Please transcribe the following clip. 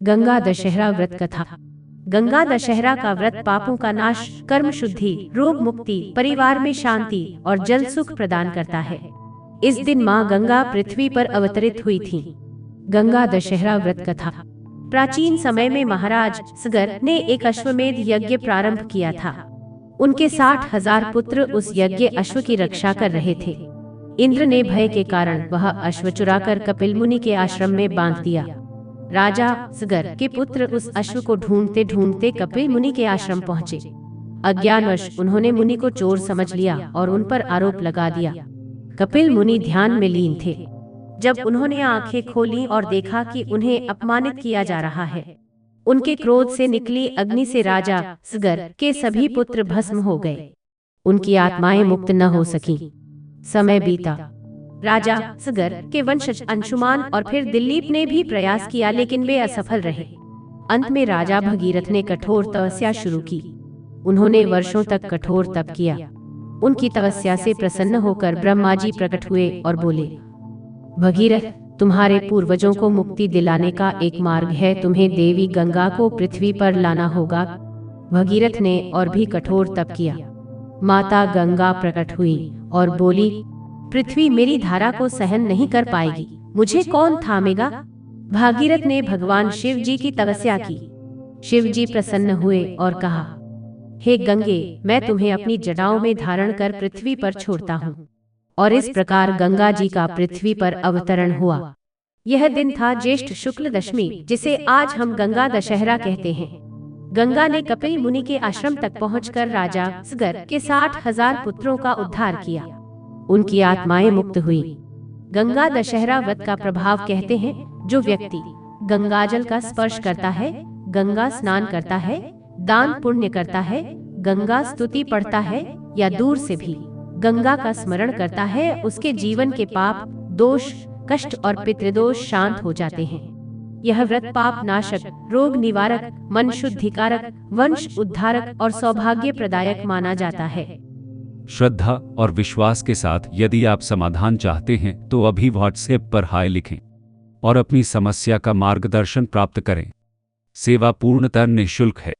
गंगा दशहरा व्रत कथा। गंगा दशहरा का व्रत पापों का नाश, कर्म शुद्धि, रोग मुक्ति, परिवार में शांति और जल सुख प्रदान करता है। इस दिन माँ गंगा पृथ्वी पर अवतरित हुई थीं। गंगा दशहरा व्रत कथा। प्राचीन समय में महाराज सगर ने एक अश्वमेध यज्ञ प्रारंभ किया था। उनके 60,000 पुत्र उस यज्ञ अश्व की रक्षा कर रहे थे। इंद्र ने भय के कारण वह अश्व चुराकर कपिल मुनि के आश्रम में बांध दिया। राजा सगर के पुत्र उस अश्व को ढूंढते ढूंढते कपिल मुनि के आश्रम पहुंचे। अज्ञानवश उन्होंने मुनि को चोर समझ लिया और उन पर आरोप लगा दिया। कपिल मुनि ध्यान में लीन थे। जब उन्होंने आंखें खोलीं और देखा कि उन्हें अपमानित किया जा रहा है, उनके क्रोध से निकली अग्नि से राजा सगर के सभी पुत्र भस्म हो गए। उनकी आत्माएं मुक्त न हो सकीं। समय बीता। राजा सगर के वंशज अंशुमान और फिर दिलीप ने भी प्रयास किया, लेकिन वे असफल रहे। अंत में राजा भगीरथ ने कठोर तपस्या शुरू की। उन्होंने वर्षों तक कठोर तप किया। उनकी तपस्या से प्रसन्न होकर ब्रह्मा जी प्रकट हुए और बोले, भगीरथ, तुम्हारे पूर्वजों को मुक्ति दिलाने का एक मार्ग है। तुम्हें देवी गंगा को पृथ्वी पर लाना होगा। भगीरथ ने और भी कठोर तप किया। माता गंगा प्रकट हुई और बोली, पृथ्वी मेरी धारा को सहन नहीं कर पाएगी, मुझे कौन थामेगा। भागीरथ ने भगवान शिव जी की तपस्या की। शिव जी प्रसन्न हुए और कहा, हे गंगे, मैं तुम्हें अपनी जटाओं में धारण कर पृथ्वी पर छोड़ता हूँ। और इस प्रकार गंगा जी का पृथ्वी पर अवतरण हुआ। यह दिन था ज्येष्ठ शुक्ल दशमी, जिसे आज हम गंगा दशहरा कहते हैं। गंगा ने कपिल मुनि के आश्रम तक पहुंचकर राजा सगर के 60,000 पुत्रों का उद्धार किया। उनकी आत्माएं मुक्त हुई। गंगा दशहरा व्रत का प्रभाव कहते हैं, जो व्यक्ति गंगाजल का स्पर्श करता है, गंगा स्नान करता है, दान पुण्य करता है, गंगा स्तुति पढ़ता है या दूर से भी गंगा का स्मरण करता है, उसके जीवन के पाप, दोष, कष्ट और पितृदोष शांत हो जाते हैं। यह व्रत पाप नाशक, रोग निवारक, मन शुद्धिकारक, वंश उद्धारक और सौभाग्य प्रदायक माना जाता है। श्रद्धा और विश्वास के साथ यदि आप समाधान चाहते हैं तो अभी व्हाट्सएप पर हाय लिखें और अपनी समस्या का मार्गदर्शन प्राप्त करें। सेवा पूर्णतः निःशुल्क है।